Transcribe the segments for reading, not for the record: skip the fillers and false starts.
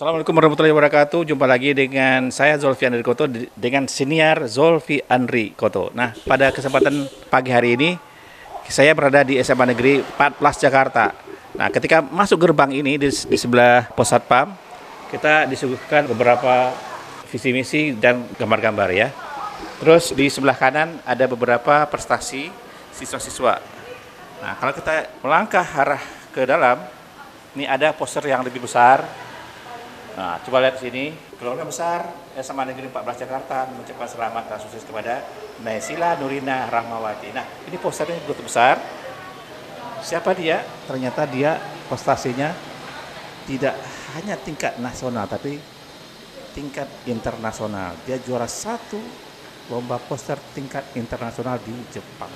Assalamualaikum warahmatullahi wabarakatuh. Jumpa lagi dengan saya Zolfi Andri Koto dengan siniar Zolfi Andri Koto. Nah, pada kesempatan pagi hari ini saya berada di SMA Negeri 14 Jakarta. Nah, ketika masuk gerbang ini di sebelah pos satpam, kita disuguhkan beberapa visi misi dan gambar-gambar ya. Terus di sebelah kanan ada beberapa prestasi siswa-siswa. Nah, kalau kita melangkah arah ke dalam, ini ada poster yang lebih besar. Nah, coba lihat di sini, keluarga besar SMA Negeri 14 Jakarta mengucapkan selamat dan sukses kepada Naysila Nurina Rahmawati. Nah, ini posternya begitu besar. Siapa dia? Ternyata dia prestasinya tidak hanya tingkat nasional, tapi tingkat internasional. Dia juara satu lomba poster tingkat internasional di Jepang.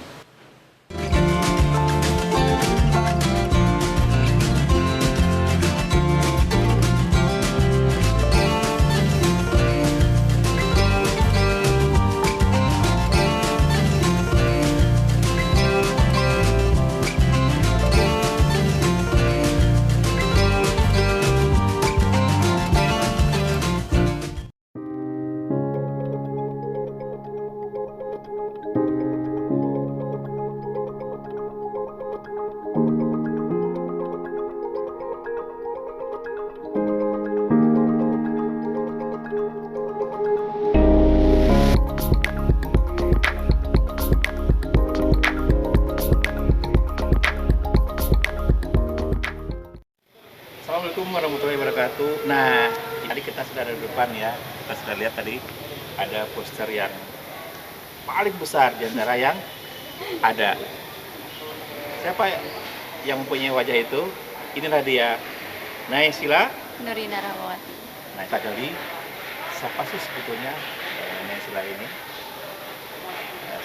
Assalamualaikum warahmatullahi wabarakatuh. Nah, tadi kita sudah ada di depan ya. Kita sudah lihat tadi ada poster yang paling besar di antara yang ada. Siapa yang mempunyai wajah itu? Inilah dia, Naysila Nurina Rahmawati. Nah, kita gali siapa sih sebetulnya Naysila ini?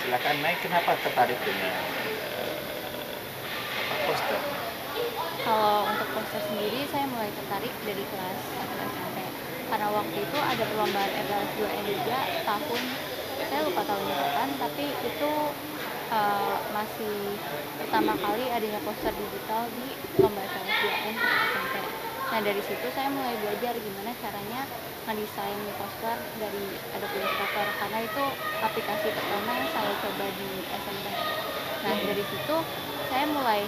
Silakan Nay, kenapa tertarik dengan poster? Kalau untuk poster sendiri saya mulai tertarik dari kelas 1 SMP. Karena waktu itu ada perlombaan FLS 2N juga tahun, saya lupa tahunnya kapan, tapi itu masih pertama kali adanya poster digital di lomba FLS 2N SMP. Nah, dari situ saya mulai belajar gimana caranya ngedesain poster dari Adobe Illustrator, karena itu aplikasi pertama yang saya coba di SMP. Nah, dari situ saya mulai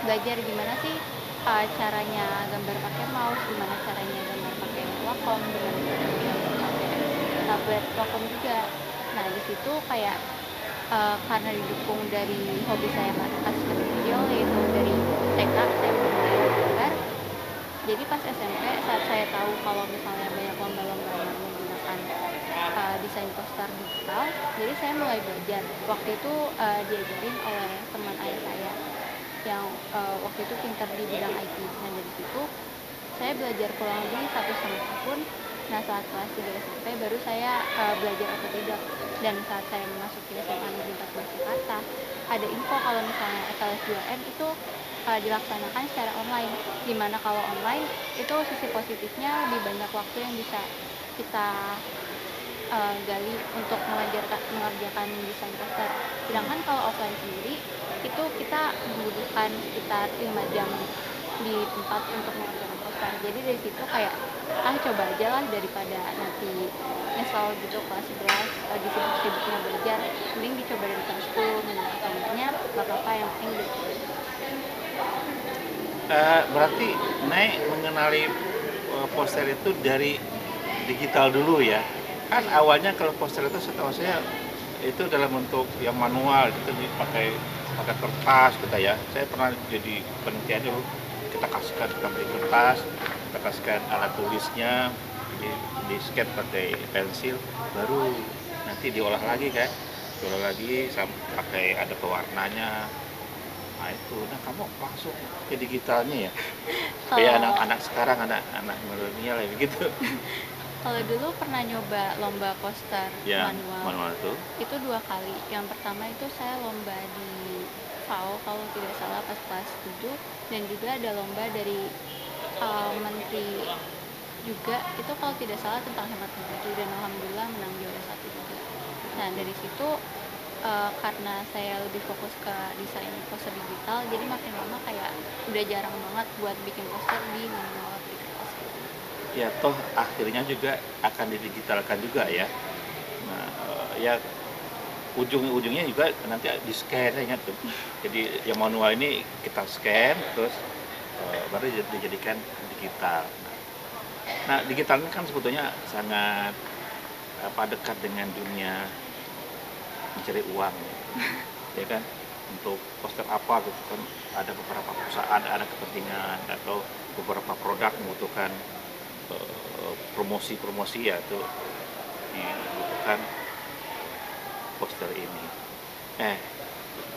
belajar gimana sih caranya gambar pakai mouse, gimana caranya gambar pakai Wacom, gimana caranya gambar pakai tablet Wacom juga. Nah, di situ kayak karena didukung dari hobi saya pas kecil, yaitu dari TK saya udah mulai gambar. Jadi pas SMP saat saya tahu kalau misalnya banyak lomba-lomba yang menggunakan desain poster digital, jadi saya mulai belajar. Waktu itu diajarin oleh teman ayah saya yang waktu itu pintar di bidang IT. Nah, dari situ saya belajar kurang lebih 1,5 tahun. Nah, saat kelas 3 SMP baru saya belajar otodidak. Dan saat saya memasuki SMA Negeri 14 Jakarta, ada info kalau misalnya FLS 2N itu dilaksanakan secara online. Dimana kalau online itu sisi positifnya lebih banyak waktu yang bisa kita gali untuk mengerjakan desain poster. Sedangkan kalau offline sendiri itu kita membutuhkan sekitar 5 jam di tempat untuk mengerjakan poster. Jadi dari situ kayak coba aja lah, daripada nanti nyesel gitu kelas 11 lagi sibuk-sibuknya belajar, mending dicoba dari kelas 10 atau enggaknya gak apa-apa, yang penting dicoba. Berarti Nay mengenali poster itu dari digital dulu ya? Kan awalnya kalau poster itu setahu saya itu dalam bentuk yang manual, itu dipakai kertas kita ya. Saya pernah jadi penelitian dulu, kita beli kertas, kita kasihkan alat tulisnya, di scan pakai pensil, baru nanti diolah lagi kan, pakai ada pewarnanya. Nah itu, nah kamu langsung ke digitalnya ya, kayak anak-anak sekarang, anak milenial ya begitu. Kalau dulu pernah nyoba lomba poster Ya, manual itu 2 kali. Yang pertama itu saya lomba di FAO kalau tidak salah pas kelas 7, dan juga ada lomba dari menteri juga, itu kalau tidak salah tentang hemat energi, dan alhamdulillah menang juara 1 juga. Nah, dari situ karena saya lebih fokus ke desain poster digital, jadi makin lama kayak udah jarang banget buat bikin poster di manual aplikasi. ya toh akhirnya juga akan didigitalkan juga ya. Nah, ya ujung-ujungnya juga nanti di scan, saya ingat tuh. Jadi yang manual ini kita scan terus baru dijadikan digital. Nah, digital ini kan sebetulnya sangat dekat dengan dunia mencari uang, ya kan? Untuk poster apa gitu kan, ada beberapa perusahaan ada kepentingan atau beberapa produk membutuhkan promosi-promosi, ya itu dibutuhkan poster ini.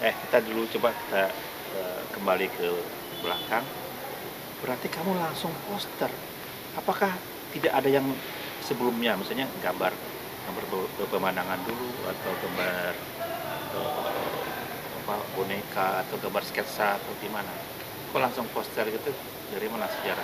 Kita dulu coba kita kembali ke belakang. Berarti kamu langsung poster. Apakah tidak ada yang sebelumnya, misalnya gambar pemandangan dulu atau gambar boneka atau gambar sketsa atau gimana? Kok langsung poster gitu? Dari mana sejarah?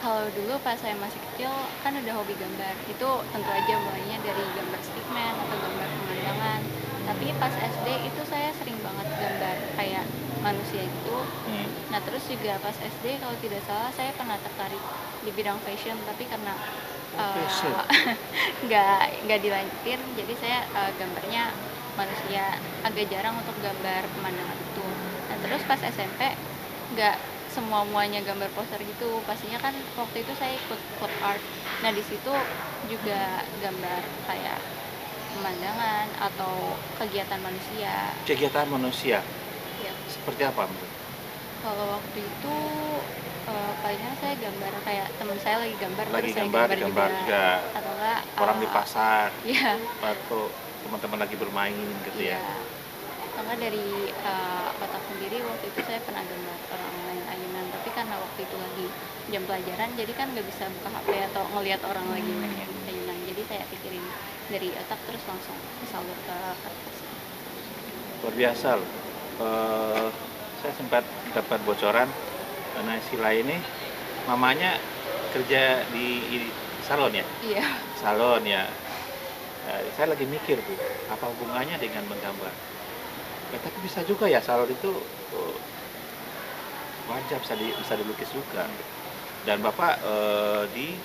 Kalau dulu pas saya masih kecil kan udah hobi gambar, itu tentu aja mulainya dari gambar stickman atau gambar pemandangan. Tapi pas SD itu saya sering banget gambar kayak manusia gitu. Nah terus juga pas SD kalau tidak salah saya pernah tertarik di bidang fashion, tapi karena nggak dilanjutin, jadi saya gambarnya manusia, agak jarang untuk gambar pemandangan itu. Nah terus pas SMP nggak semuanya gambar poster gitu, pastinya kan waktu itu saya ikut club art. Nah di situ juga gambar kayak pemandangan atau kegiatan manusia. Kegiatan manusia Ya. seperti apa? Kalau waktu itu palingan saya gambar kayak teman saya lagi gambar, Lagi terus saya gambar gambar juga. atau enggak Orang di pasar Iya. atau teman-teman lagi bermain gitu ya. Atau enggak dari otak sendiri. Waktu itu saya pernah gambar orang main ayunan, tapi karena waktu itu lagi jam pelajaran, jadi kan nggak bisa buka HP atau ngelihat orang lagi main ayunan, jadi saya pikirin dari otak terus langsung salur ke kertas. Luar biasa loh. Saya sempat dapat bocoran, Naysila ini mamanya kerja di salon ya? Iya. Salon ya. Saya lagi mikir tuh, apa hubungannya dengan menggambar? Tapi bisa juga ya, salon itu wajah bisa dilukis juga. Dan Bapak di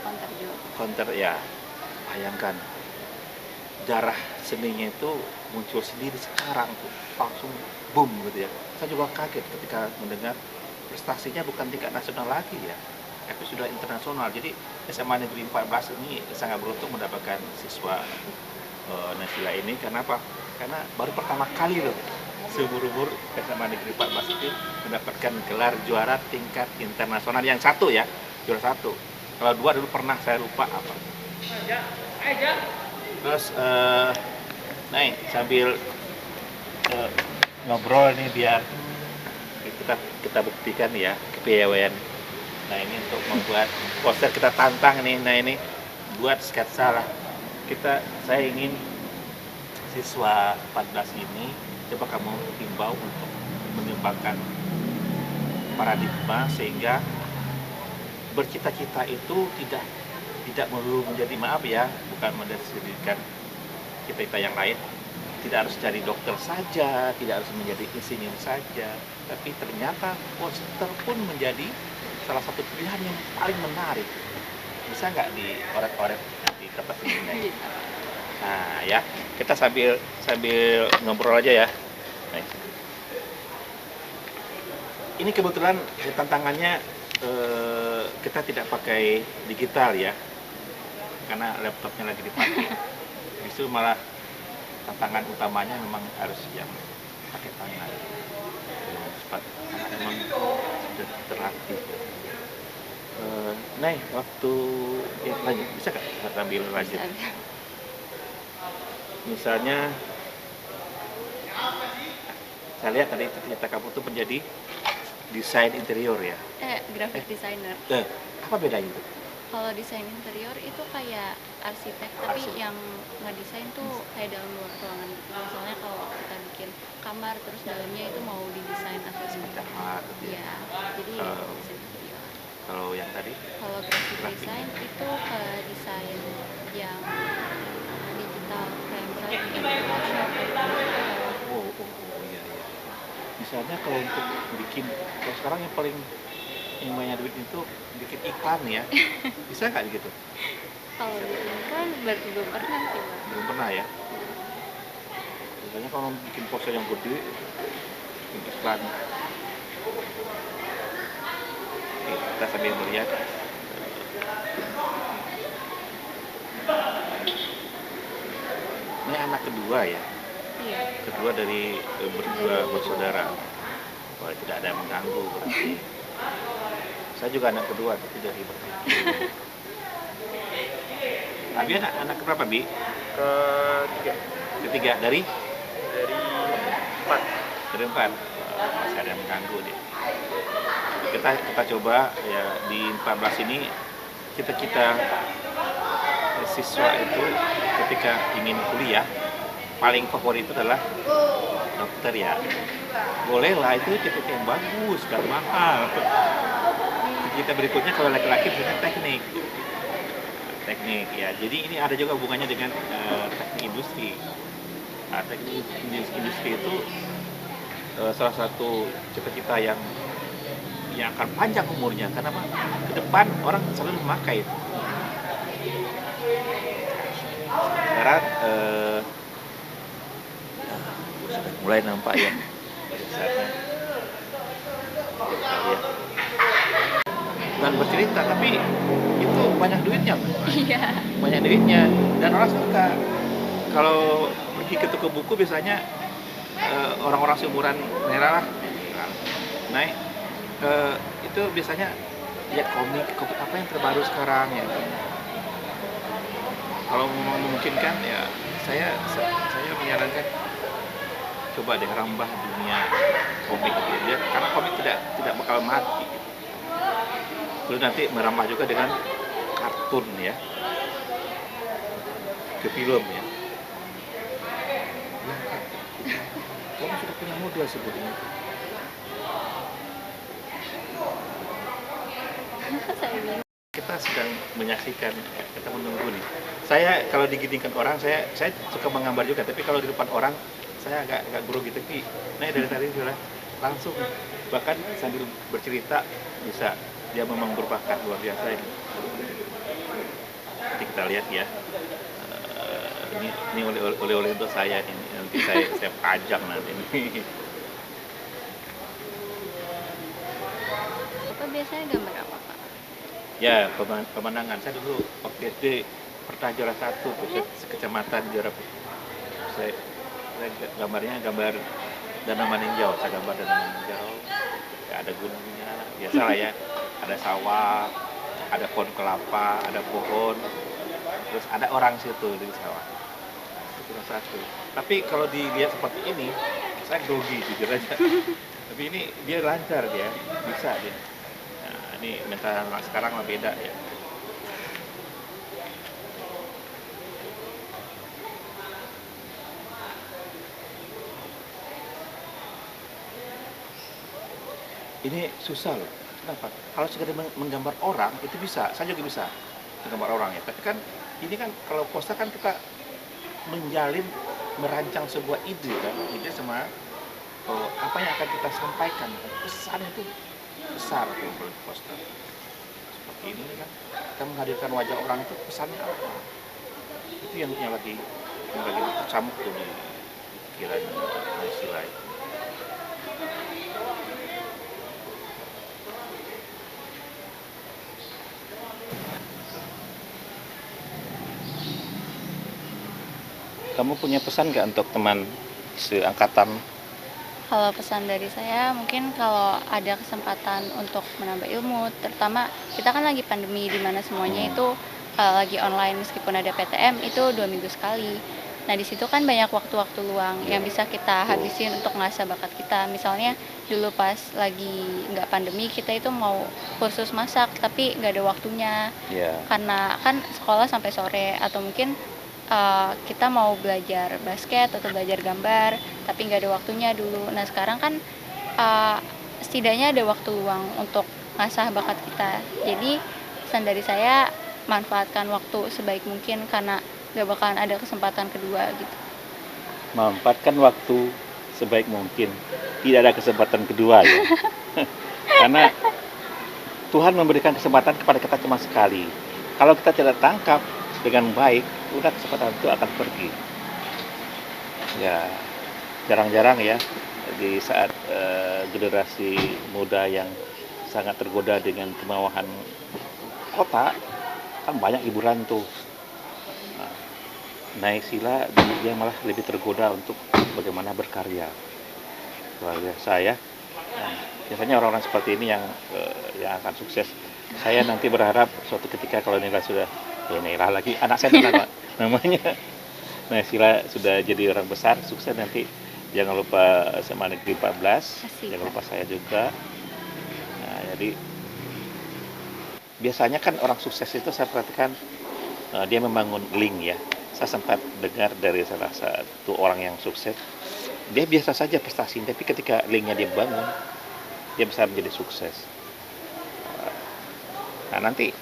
Counter juga. counter ya, bayangkan darah seninya itu muncul sendiri sekarang tuh, langsung boom gitu ya. Saya juga kaget ketika mendengar prestasinya bukan tingkat nasional lagi ya, tapi sudah internasional. Jadi SMA Negeri 14 ini sangat beruntung mendapatkan siswa Naysila ini. Karena apa? Karena baru pertama kali loh seumur-umur SMA Negeri 14 itu mendapatkan gelar juara tingkat internasional yang satu ya, juara satu. Kalau dua dulu pernah, saya lupa apa. Terus sambil ngobrol nih biar kita buktikan ya kepiawaian. Nah ini untuk membuat poster kita tantang nih. Nah ini buat sketsa lah. Saya ingin siswa 14 ini coba kamu himbau untuk mengembangkan paradigma sehingga bercita-cita itu tidak melulu menjadi, maaf ya, bukan mendeskripsikan kita yang lain, tidak harus jadi dokter saja, tidak harus menjadi insinyur saja, tapi ternyata poster pun menjadi salah satu pilihan yang paling menarik. Bisa nggak dioret-oret di kertas ini? Nah ya, kita sambil ngobrol aja ya. Nah, ini kebetulan tantangannya kita tidak pakai digital ya, karena laptopnya lagi dipakai. Justru malah tantangan utamanya memang harus yang pakai tangan. Karena memang sudah terlatih. Waktu lanjut, bisa nggak kita sambil lanjut? Misalnya, saya lihat tadi ternyata kamu tuh menjadi desain interior ya? Graphic designer. Apa bedanya itu? Kalau desain interior itu kayak arsitek, tapi yang ngedesain tuh kayak dalam luar ruangan gitu. Misalnya kalau kita bikin kamar terus dalamnya itu mau didesain atau kamar gitu ya. Jadi desain interior. Kalau yang tadi? Kalau graphic design itu ke desain yang digital, kayak misalnya bikin Photoshop iya. Misalnya kalau untuk bikin, kalau sekarang yang paling yang banyak duit itu bikin iklan ya? Bisa nggak gitu? Kalau bikin kan belum pernah sih Pak. Belum pernah ya. Biasanya kalau bikin poster yang gede, bikin iklan. Oke, kita sambil melihat. Ini anak kedua ya, Iya. kedua dari berdua bersaudara. Wah, tidak ada yang mengganggu berarti. Saya juga anak kedua, tapi dari bertiga. Abi anak berapa, Bi? Ketiga. Ketiga dari Dari 4. dari empat. Wah, masih ada yang mengganggu dia. Kita coba ya di 14 ini kita siswa itu ketika ingin kuliah paling favorit itu adalah dokter ya. Bolehlah itu titik yang bagus, gak mahal. Kita berikutnya kalau laki-laki biasanya teknik ya. Jadi ini ada juga hubungannya dengan teknik industri. Nah, teknik industri itu salah satu cita-cita yang akan panjang umurnya karena apa? Ke depan orang selalu memakai itu. Sekarang sudah mulai nampak ya saatnya. Ya. Bukan bercerita tapi itu banyak duitnya, Iya. banyak duitnya dan orang suka. Kalau pergi ke toko buku biasanya orang-orang seumuran Nera lah naik itu biasanya lihat komik apa yang terbaru sekarang ya. Kalau memungkinkan ya saya menyarankan coba deh rambah dunia komik gitu ya, karena komik tidak bakal mati gitu. Terus nanti merambah juga dengan kartun ya, ke film ya. Kamu sudah punya modal sebetulnya. Saya bingung. Kita sedang menyaksikan, kita menunggu nih. Saya kalau diginikan orang, saya suka menggambar juga, tapi kalau di depan orang saya agak grogi. Tapi nah dari tadi sudah langsung, bahkan sambil bercerita bisa. Dia memang berbakat luar biasa ini. Nanti kita lihat ya. Ini oleh-oleh untuk saya ini. Nanti saya pajang nanti ini. Bapak biasanya gambar apa Pak? Ya, pemandangan. Saya dulu waktu SD pernah juara 1 tuh, sekecamatan juara. Saya gambarnya gambar danau meninjau. Saya gambar danau meninjau. Ya, ada gunungnya, biasalah ya. Ada sawah, ada pohon kelapa, ada pohon. Terus ada orang situ di sawah. Itu juara 1. Tapi kalau dilihat seperti ini, saya grogi jujur aja. Tapi ini dia lancar dia, bisa dia. Nah, ini mental anak sekarang mah beda ya. Ini susah loh. Kenapa? Kalau sekedar menggambar orang itu bisa, saya juga bisa menggambar orang ya. Tapi kan ini kan kalau poster kan kita menjalin, merancang sebuah ide kan, ide sama apa yang akan kita sampaikan. Pesan itu besar tuh poster. Seperti ini kan, kita menghadirkan wajah orang itu pesannya apa? Itu yang lagi tercamuk tuh di pikiran manusia itu. Kamu punya pesan nggak untuk teman seangkatan? Kalau pesan dari saya mungkin kalau ada kesempatan untuk menambah ilmu, terutama kita kan lagi pandemi di mana semuanya itu lagi online meskipun ada PTM itu 2 minggu sekali. Nah di situ kan banyak waktu-waktu luang yang bisa kita habisin untuk mengasah bakat kita. Misalnya dulu pas lagi nggak pandemi kita itu mau kursus masak tapi nggak ada waktunya Ya. karena kan sekolah sampai sore atau mungkin kita mau belajar basket atau belajar gambar tapi nggak ada waktunya dulu. Nah sekarang kan setidaknya ada waktu luang untuk ngasah bakat kita. Jadi pesan dari saya manfaatkan waktu sebaik mungkin karena nggak bakalan ada kesempatan kedua gitu. Memanfaatkan waktu sebaik mungkin. Tidak ada kesempatan kedua ya. Karena Tuhan memberikan kesempatan kepada kita cuma sekali. Kalau kita tidak tangkap dengan baik, udah kesempatan itu akan pergi. Ya, jarang-jarang ya di saat generasi muda yang sangat tergoda dengan kemewahan kota, kan banyak hiburan tuh. Nah, naik sila dia malah lebih tergoda untuk bagaimana berkarya. Luar biasa ya. Nah, biasanya orang-orang seperti ini yang akan sukses. Saya nanti berharap suatu ketika kalau Nila sudah, Nila lagi anak saya nama namanya. Nah, Sila sudah jadi orang besar, sukses nanti. Jangan lupa SMA Negeri 14, jangan lupa saya juga. Nah, jadi biasanya kan orang sukses itu saya perhatikan dia membangun link ya. Saya sempat dengar dari salah satu orang yang sukses, dia biasa saja prestasi, tapi ketika linknya dia bangun, dia bisa menjadi sukses. Nah, nanti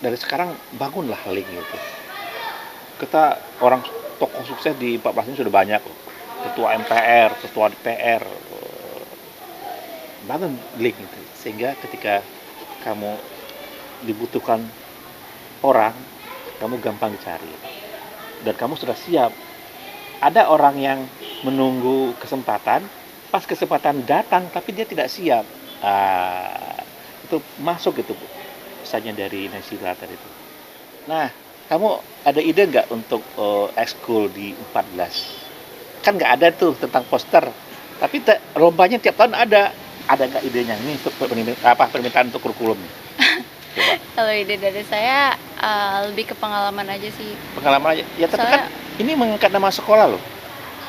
dari sekarang bangunlah link itu. Kita orang tokoh sukses di 14 ini sudah banyak loh. Ketua MPR, ketua DPR, bangun link itu. Sehingga ketika kamu dibutuhkan orang, kamu gampang dicari. Dan kamu sudah siap. Ada orang yang menunggu kesempatan, pas kesempatan datang tapi dia tidak siap. Itu masuk itu misalnya dari Naysila tadi itu. Nah, kamu ada ide nggak untuk ekskul di 14? Kan nggak ada tuh tentang poster, tapi lombanya tiap tahun ada. Ada nggak idenya ini untuk permintaan untuk kurikulum? Coba. Kalau ide dari saya lebih ke pengalaman aja sih. Pengalaman aja. Ya tapi kan ini mengangkat nama sekolah loh.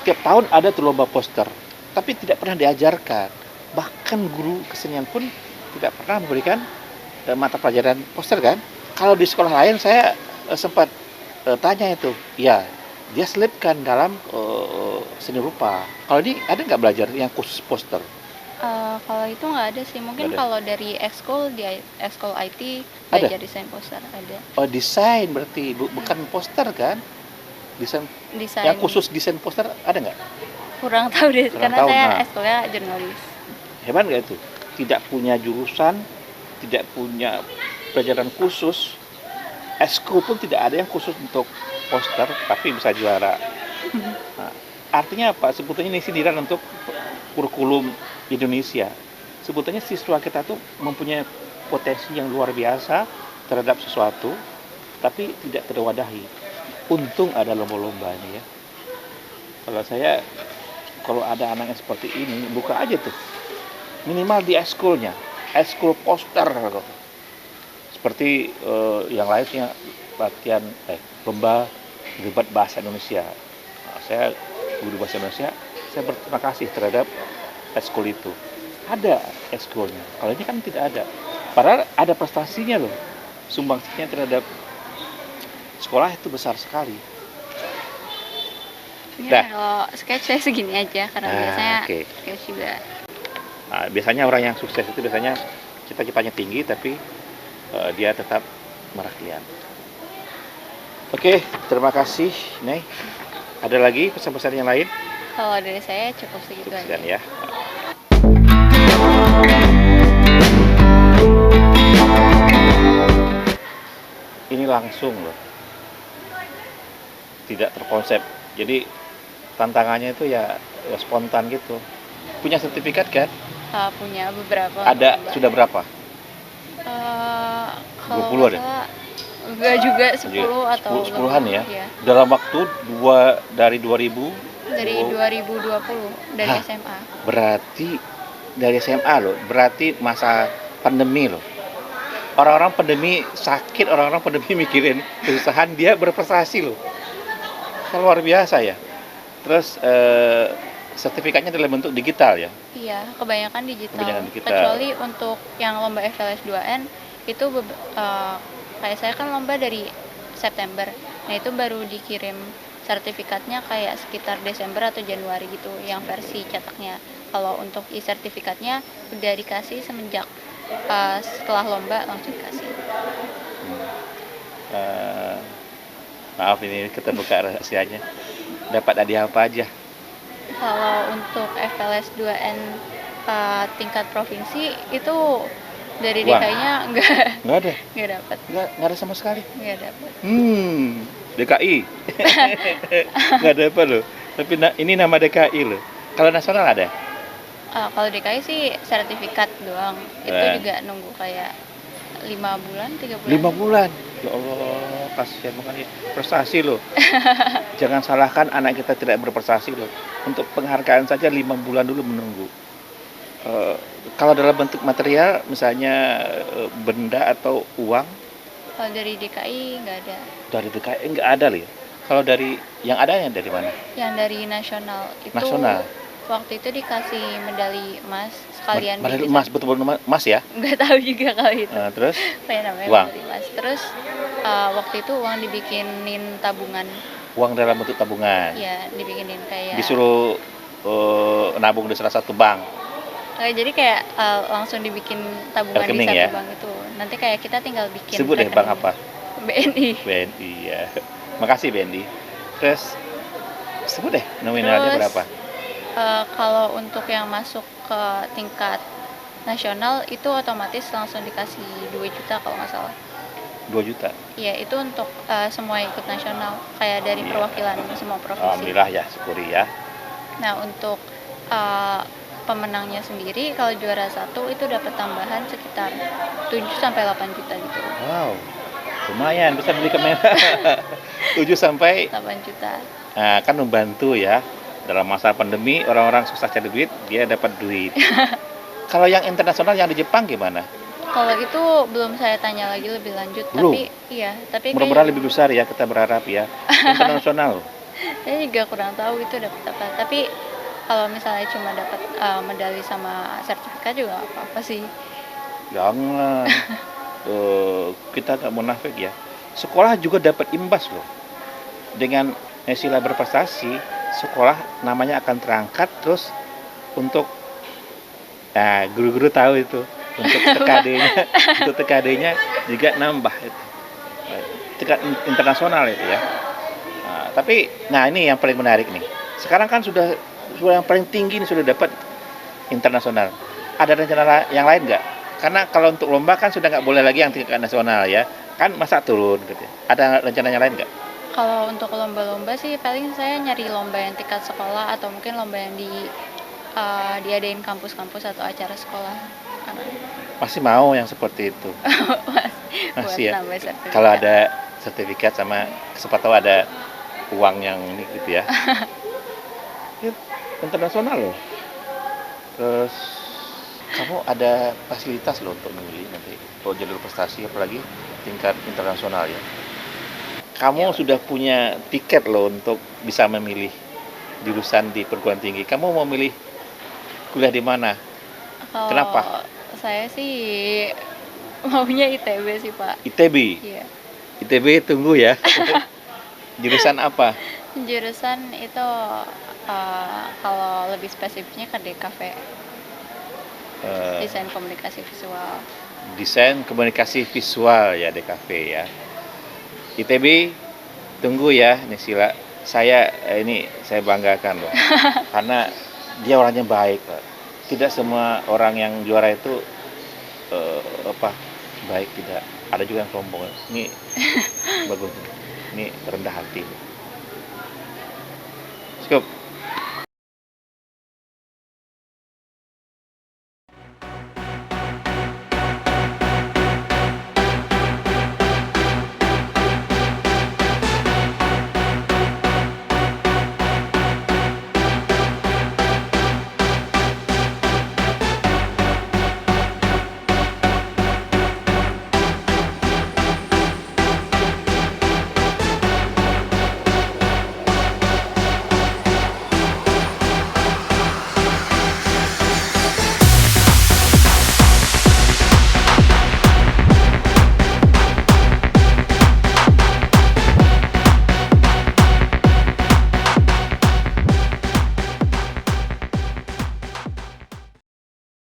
Tiap tahun ada tuh lomba poster, tapi tidak pernah diajarkan. Bahkan guru kesenian pun tidak pernah memberikan mata pelajaran poster kan. Kalau di sekolah lain saya sempat tanya itu, ya dia selipkan dalam seni rupa. Kalau ini ada nggak belajar yang khusus poster? Kalau itu nggak ada sih, mungkin kalau dari ekskul di ekskul IT belajar desain poster ada. Oh, desain berarti bukan poster kan? Desain yang khusus desain poster ada nggak? Kurang tahu deh, karena saya ekskulnya jurnalis. Hebat nggak itu? Tidak punya jurusan, tidak punya pelajaran khusus. Ekskul pun tidak ada yang khusus untuk poster, tapi bisa juara. Nah, artinya apa? Sebetulnya ini sindiran untuk kurikulum Indonesia. Sebetulnya siswa kita tuh mempunyai potensi yang luar biasa terhadap sesuatu, tapi tidak terwadahi. Untung ada lomba-lomba ini ya. Kalau ada anak yang seperti ini, buka aja tuh. Minimal di ekskulnya, ekskul poster. Seperti yang lainnya latihan lomba debat bahasa Indonesia. Nah, saya guru bahasa Indonesia, saya berterima kasih terhadap ekskul itu. Ada ekskulnya. Kalau ini kan tidak ada. Padahal ada prestasinya loh. Sumbangsinya terhadap sekolah itu besar sekali. Ya, kalau sketch saya segini aja karena biasanya sketch juga. Nah, biasanya orang yang sukses itu biasanya cita-citanya tinggi tapi dia tetap merakyat. Oke, terima kasih, Nay. Ada lagi pesan-pesan yang lain? Kalau dari saya cukup segitu aja. Ya. Ini langsung loh, tidak terkonsep. Jadi tantangannya itu ya spontan gitu. Punya sertifikat kan? Punya beberapa. Ada sudah berapa? Kalau 20 ada? Enggak juga 10 atau 10-an ya? Ya. Dalam waktu dari 2000? Dari 2020, dari SMA. Berarti dari SMA loh, berarti masa pandemi loh. Orang-orang pandemi sakit, orang-orang pandemi mikirin kesusahan, dia berprestasi loh. Kan luar biasa ya. Terus sertifikatnya dalam bentuk digital ya? Iya, kebanyakan digital. Digital. Kecuali untuk yang lomba FLS 2N itu kayak saya kan lomba dari September. Nah, itu baru dikirim sertifikatnya kayak sekitar Desember atau Januari gitu yang versi cetaknya. Kalau untuk e-sertifikatnya udah dikasih semenjak setelah lomba langsung dikasih. Maaf ini kita buka rahasianya. Dapat hadiah apa aja? Kalau untuk FLS 2N tingkat provinsi itu Dari Uang? DKI-nya Nggak ada? nggak dapat, Nggak ada sama sekali? nggak dapat. DKI. Nggak ada apa loh. Tapi ini nama DKI loh. Kalau nasional ada? Kalau DKI sih sertifikat doang. Itu Eh. juga nunggu kayak 5 bulan, 3 bulan. 5 bulan. Ya Allah, kasihan makanya prestasi loh. Jangan salahkan anak kita tidak berprestasi loh. Untuk penghargaan saja 5 bulan dulu menunggu. Kalau dalam bentuk material, misalnya benda atau uang, Kalau dari DKI nggak ada. dari DKI nggak ada loh ya. Kalau dari yang ada yang dari mana? Yang dari nasional itu Nasional. waktu itu dikasih medali emas sekalian Medali bikin- emas, betul-betul emas ya. nggak tahu juga kalau itu. Terus Kayak namanya Uang. medali emas. Terus waktu itu uang dibikinin tabungan. uang dalam bentuk tabungan. Ya, dibikinin kayak Disuruh nabung di salah satu bank. jadi kayak langsung dibikin tabungan Rekening di satu ya? bank itu. Nanti kayak kita tinggal bikin Sebut deh bank rekening. apa? BNI. BNI ya. Makasih BNI. Terus sebut deh nominalnya Terus, berapa? Kalau untuk yang masuk ke tingkat nasional itu otomatis langsung dikasih 2 juta kalau nggak salah. 2 juta. Iya, itu untuk semua ikut nasional, kayak dari Iya. perwakilan semua provinsi. Alhamdulillah ya, syukuri ya. Nah, untuk pemenangnya sendiri, kalau juara 1 itu dapat tambahan sekitar 7 sampai 8 juta gitu. Wow. Lumayan bisa beli kamera. 7 sampai 8 juta. kan membantu ya. Dalam masa pandemi orang-orang susah cari duit, dia dapat duit. Kalau yang internasional yang di Jepang gimana? Kalau itu belum saya tanya lagi lebih lanjut, Belum? tapi Mudah-mudahan lebih besar ya, kita berharap ya. Internasional. saya juga kurang tahu itu dapat apa. Tapi kalau misalnya cuma dapat medali sama sertifikat juga nggak apa-apa sih. Jangan. Kita nggak munafik ya. Sekolah juga dapat imbas loh. Dengan Nesila berprestasi, sekolah namanya akan terangkat terus untuk guru-guru tahu itu untuk TKD-nya juga nambah itu. Tingkat internasional itu ya. Tapi ini yang paling menarik nih. Sekarang kan sudah yang paling tinggi nih sudah dapat internasional. Ada rencana yang lain nggak? Karena kalau untuk lomba kan sudah nggak boleh lagi yang tingkat nasional ya. Kan masa turun gitu. Ada rencananya lain nggak? Kalau untuk lomba-lomba sih paling saya nyari lomba yang tingkat sekolah atau mungkin lomba yang diadain kampus-kampus atau acara sekolah. Karena Masih mau yang seperti itu. buat Masih ya. nambah sertifikat. Kalau ada sertifikat sama siapa tahu ada uang yang ini gitu ya. Ya, internasional loh. Terus kamu ada fasilitas loh untuk memilih nanti kalau jalur prestasi apalagi tingkat internasional ya. Kamu sudah punya tiket loh untuk bisa memilih jurusan di perguruan tinggi. Kamu mau milih kuliah di mana? Kalau Kenapa? saya sih maunya ITB sih, Pak. ITB. Iya. ITB tunggu ya. Jurusan apa? Jurusan itu kalau lebih spesifiknya ke DKV, Eh, desain komunikasi visual. Desain komunikasi visual ya DKV ya. ITB tunggu ya Nesila. Saya saya banggakan loh. Karena dia orangnya baik loh. Tidak semua orang yang juara itu baik, tidak. Ada juga yang sombong. Ini bagus. Ini rendah hati. Cukup.